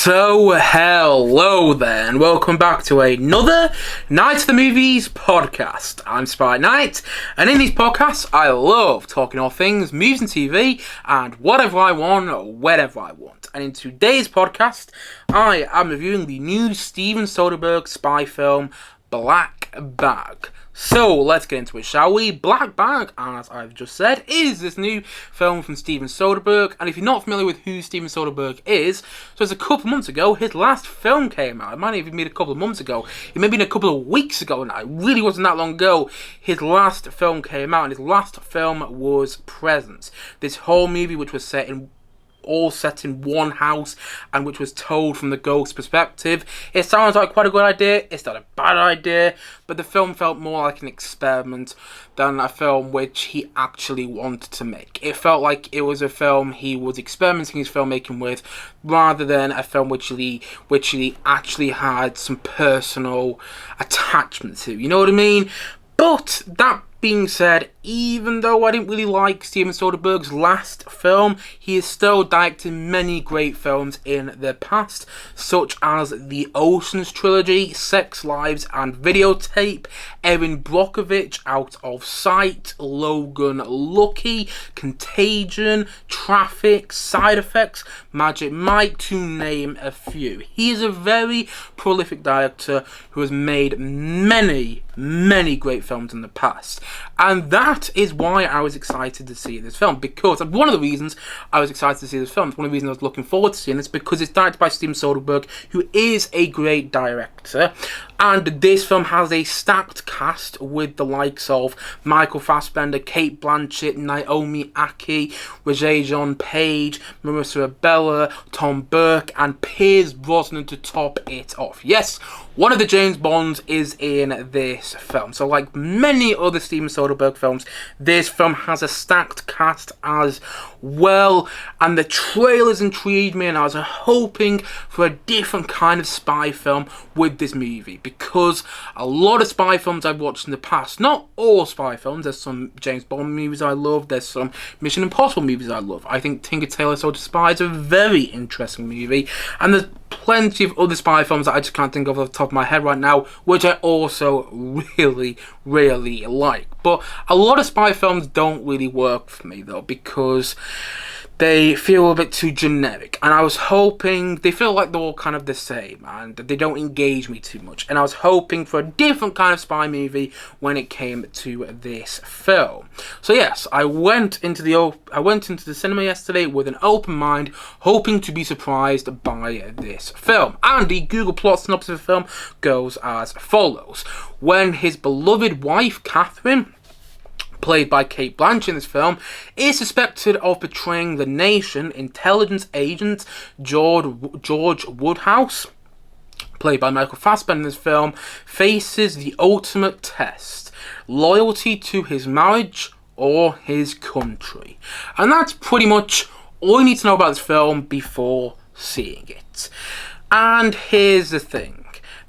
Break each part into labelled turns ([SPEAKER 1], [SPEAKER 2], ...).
[SPEAKER 1] So, hello there, and welcome back to another Night of the Movies podcast. I'm Sprite Knight, and in these podcasts, I love talking all things movies and TV, and whatever I want, whenever I want. And in today's podcast, I am reviewing the new Steven Soderbergh spy film, Black Bag. So, let's get into it, shall we? Black Bag, as I've just said, is this new film from Steven Soderbergh. And if you're not familiar with who Steven Soderbergh is, so it's a couple months ago, his last film came out. It might have even been a couple of months ago. It may have been a couple of weeks ago now. It really wasn't that long ago. His last film came out, and his last film was Presence. This whole movie, which was all set in one house and which was told from the ghost's perspective. It sounds like quite a good idea. It's not a bad idea, but the film felt more like an experiment than a film which he actually wanted to make. It felt like it was a film he was experimenting his filmmaking with, rather than a film which he actually had some personal attachment to. You know what I mean? But that being said, even though I didn't really like Steven Soderbergh's last film, he has still directed many great films in the past, such as the Ocean's Trilogy, Sex, Lives and Videotape, Erin Brockovich, Out of Sight, Logan Lucky, Contagion, Traffic, Side Effects, Magic Mike, to name a few. He is a very prolific director who has made many great films in the past. And that is why I was excited to see this film, because one of the reasons I was excited to see this film, one of the reasons I was looking forward to seeing this, because it's directed by Steven Soderbergh, who is a great director. And this film has a stacked cast with the likes of Michael Fassbender, Cate Blanchett, Naomi Ackie, Regé-Jean Page, Marissa Abela, Tom Burke, and Pierce Brosnan to top it off. Yes, one of the James Bonds is in this film. So like many other Steven Soderbergh films, this film has a stacked cast as well. And the trailers intrigued me, and I was hoping for a different kind of spy film with this movie. Because a lot of spy films I've watched in the past, not all spy films, there's some James Bond movies I love, there's some Mission Impossible movies I love. I think Tinker Tailor Soldier Spy is a very interesting movie, and there's plenty of other spy films that I just can't think of off the top of my head right now, which I also really like. But a lot of spy films don't really work for me though, because they feel a bit too generic, and I was hoping, they feel like they're all kind of the same, and they don't engage me too much, and I was hoping for a different kind of spy movie when it came to this film. So yes, I went into the cinema yesterday with an open mind, hoping to be surprised by this film, and the Google plot synopsis of the film goes as follows. When his beloved wife, Catherine, played by Cate Blanchett in this film, is suspected of betraying the nation, intelligence agent George Woodhouse, played by Michael Fassbender in this film, faces the ultimate test: loyalty to his marriage or his country. And that's pretty much all you need to know about this film before seeing it. And here's the thing.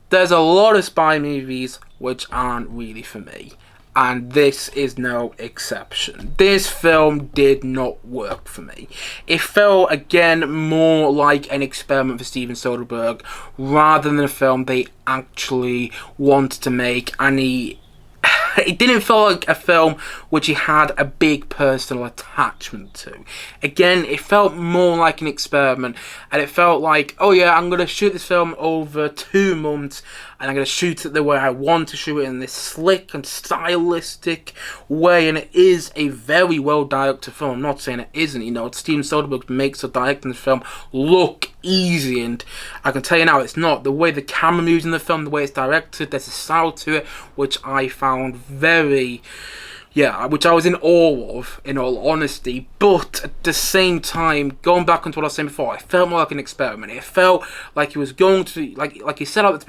[SPEAKER 1] There's a lot of spy movies which aren't really for me, and this is no exception. This film did not work for me. It felt, again, more like an experiment for Steven Soderbergh rather than a film they actually wanted to make, and it didn't feel like a film which he had a big personal attachment to. Again, it felt more like an experiment, and it felt like, oh yeah, I'm going to shoot this film over 2 months, and I'm going to shoot it the way I want to shoot it, in this slick and stylistic way, and it is a very well directed film. I'm not saying it isn't, you know, Steven Soderbergh makes the directing this film look easy, and I can tell you now, it's not. The way the camera moves in the film, the way it's directed, there's a style to it, which I found which I was in awe of, in all honesty. But at the same time, going back onto what I was saying before, it felt more like an experiment. It felt like he was going to, like he set out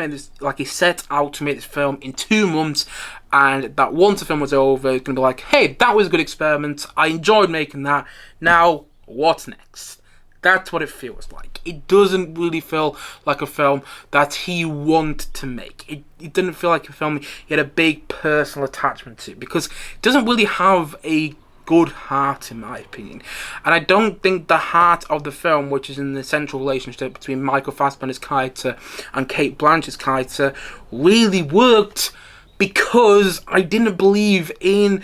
[SPEAKER 1] to make this film in 2 months, and that once the film was over, it's going to be like, hey, that was a good experiment, I enjoyed making that, now what's next? That's what it feels like. It doesn't really feel like a film that he wanted to make. It didn't feel like a film he had a big personal attachment to, because it doesn't really have a good heart, in my opinion. And I don't think the heart of the film, which is in the central relationship between Michael Fassbender's character and Cate Blanchett's character, really worked, because I didn't believe in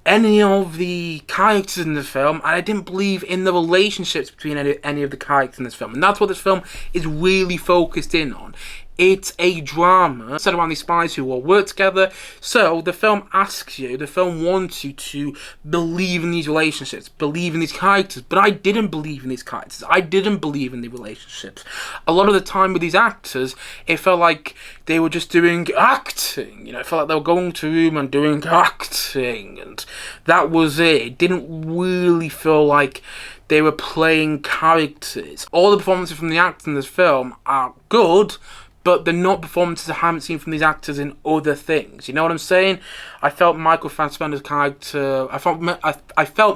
[SPEAKER 1] any of the characters in the film, and I didn't believe in the relationships between any of the characters in this film. And that's what this film is really focused in on. It's a drama set around these spies who all work together. So the film wants you to believe in these relationships, believe in these characters. But I didn't believe in these characters. I didn't believe in the relationships. A lot of the time with these actors, it felt like they were just doing acting. It felt like they were going to a room and doing acting, and that was it. It didn't really feel like they were playing characters. All the performances from the actors in this film are good, but they're not performances I haven't seen from these actors in other things. You know what I'm saying? I felt Michael Fassbender's character... I felt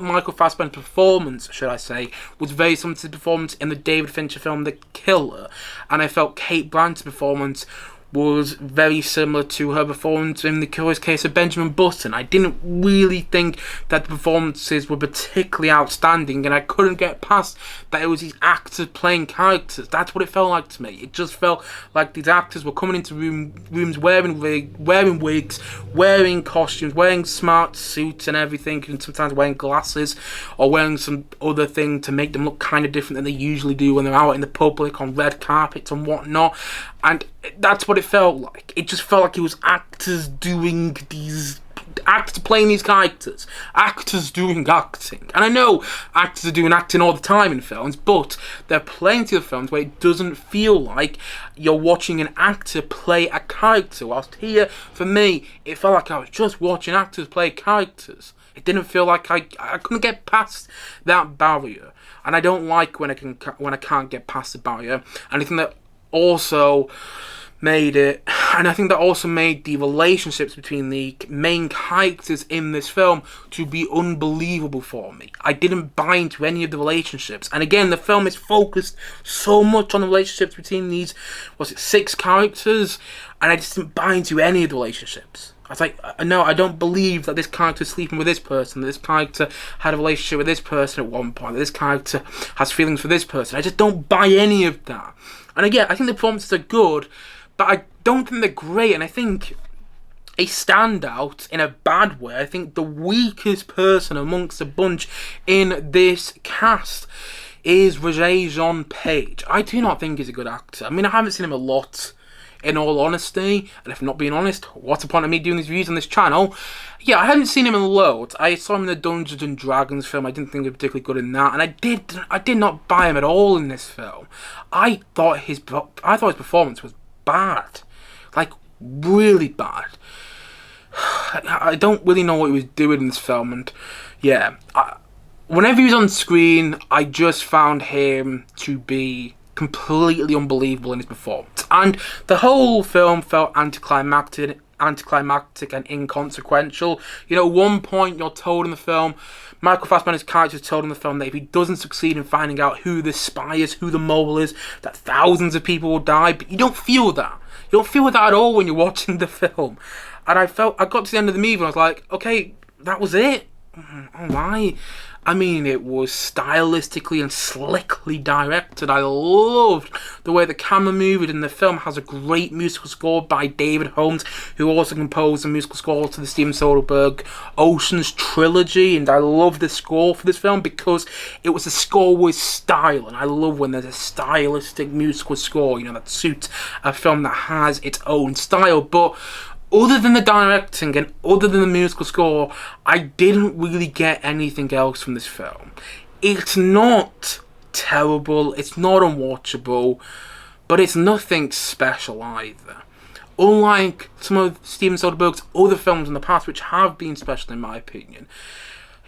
[SPEAKER 1] Michael Fassbender's performance, should I say, was very similar to his performance in the David Fincher film The Killer. And I felt Cate Blanchett's performance was very similar to her performance in The Curious Case of Benjamin Button. I didn't really think that the performances were particularly outstanding, and I couldn't get past that it was these actors playing characters. That's what it felt like to me. It just felt like these actors were coming into rooms wearing wigs, wearing costumes, wearing smart suits and everything, and sometimes wearing glasses or wearing some other thing to make them look kind of different than they usually do when they're out in the public on red carpets and whatnot. And that's what it felt like. It just felt like it was actors playing these characters. Actors doing acting. And I know actors are doing acting all the time in films, but there are plenty of films where it doesn't feel like you're watching an actor play a character. Whilst here, for me, it felt like I was just watching actors play characters. It didn't feel like I couldn't get past that barrier. And I don't like when I can't get past the barrier. And I think that also made the relationships between the main characters in this film to be unbelievable for me. I didn't buy into any of the relationships. And again, the film is focused so much on the relationships between these, 6 characters, and I just didn't buy into any of the relationships. I was like, no, I don't believe that this character is sleeping with this person, that this character had a relationship with this person at one point, that this character has feelings for this person. I just don't buy any of that. And again, I think the performances are good, but I don't think they're great. And I think a standout in a bad way. I think the weakest person amongst the bunch in this cast is Regé-Jean Page. I do not think he's a good actor. I mean, I haven't seen him a lot, in all honesty, and if I'm not being honest, what's the point of me doing these reviews on this channel? Yeah, I haven't seen him in loads. I saw him in the Dungeons and Dragons film. I didn't think he was particularly good in that, and I did not buy him at all in this film. I thought his performance was bad, like really bad. I don't really know what he was doing in this film, and yeah, whenever he was on screen, I just found him to be completely unbelievable in his performance, and the whole film felt anticlimactic and inconsequential. At one point you're told in the film, Michael Fassbender's character is told in the film that if he doesn't succeed in finding out who the spy is, who the mole is, that thousands of people will die. But you don't feel that. You don't feel that at all when you're watching the film. And I got to the end of the movie and I was like, okay, that was it. Alright. I mean, it was stylistically and slickly directed. I loved the way the camera moved, and the film has a great musical score by David Holmes, who also composed a musical score to the Steven Soderbergh Ocean's trilogy. And I love the score for this film because it was a score with style, and I love when there's a stylistic musical score, that suits a film that has its own style. But other than the directing and other than the musical score, I didn't really get anything else from this film. It's not terrible, it's not unwatchable, but it's nothing special either. Unlike some of Steven Soderbergh's other films in the past, which have been special in my opinion,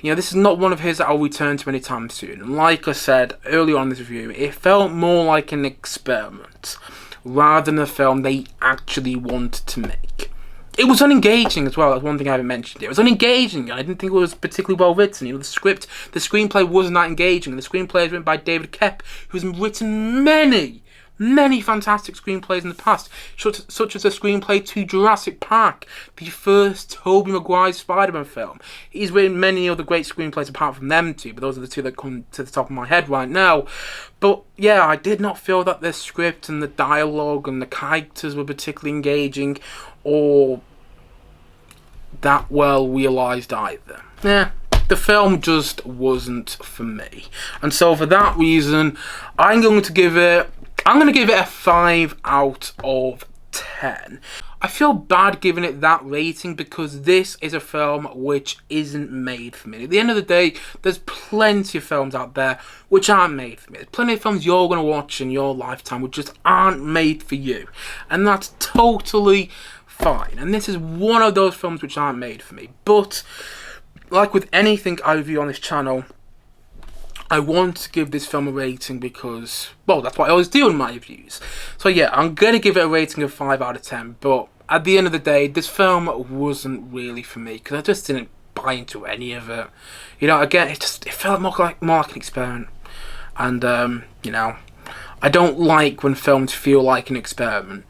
[SPEAKER 1] this is not one of his that I'll return to anytime soon. And like I said earlier on in this review, it felt more like an experiment rather than a film they actually wanted to make. It was unengaging as well. That's one thing I haven't mentioned. It was unengaging. I didn't think it was particularly well written. The screenplay wasn't that engaging. The screenplay is written by David Koepp, who's written many many fantastic screenplays in the past, such as the screenplay to Jurassic Park, the first Tobey Maguire Spider-Man film. He's written many other great screenplays apart from them two, but those are the two that come to the top of my head right now. But yeah, I did not feel that the script and the dialogue and the characters were particularly engaging or that well realised either. Yeah. The film just wasn't for me. And so for that reason, I'm going to give it a 5 out of 10. I feel bad giving it that rating because this is a film which isn't made for me. At the end of the day, there's plenty of films out there which aren't made for me. There's plenty of films you're going to watch in your lifetime which just aren't made for you. And that's totally fine. And this is one of those films which aren't made for me. But like with anything I review on this channel, I want to give this film a rating because, well, that's what I always do in my reviews. So yeah, I'm going to give it a rating of 5 out of 10, but at the end of the day, this film wasn't really for me because I just didn't buy into any of it. You know, again, it felt more like an experiment. And, you know, I don't like when films feel like an experiment.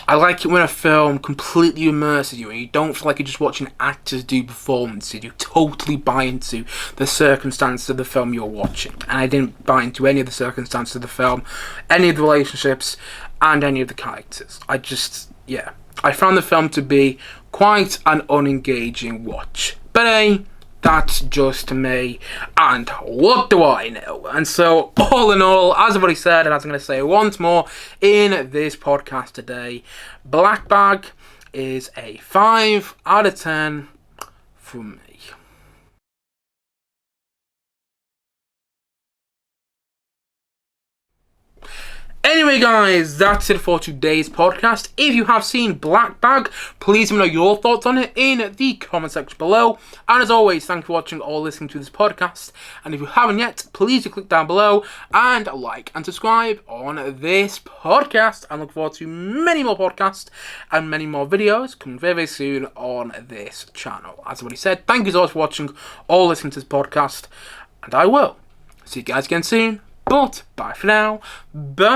[SPEAKER 1] I like it when a film completely immerses you and you don't feel like you're just watching actors do performances. You totally buy into the circumstances of the film you're watching. And I didn't buy into any of the circumstances of the film, any of the relationships, and any of the characters. I found the film to be quite an unengaging watch. But hey, that's just me, and what do I know? And so, all in all, as I've already said, and as I'm going to say once more in this podcast today, Black Bag is a 5 out of 10 from me. Anyway guys, that's it for today's podcast. If you have seen Black Bag, please let me know your thoughts on it in the comment section below. And as always, thank you for watching or listening to this podcast. And if you haven't yet, please do click down below and like and subscribe on this podcast. I look forward to many more podcasts and many more videos coming very, very soon on this channel. As I already said, thank you so much for watching or listening to this podcast. And I will see you guys again soon. But bye for now. Bye.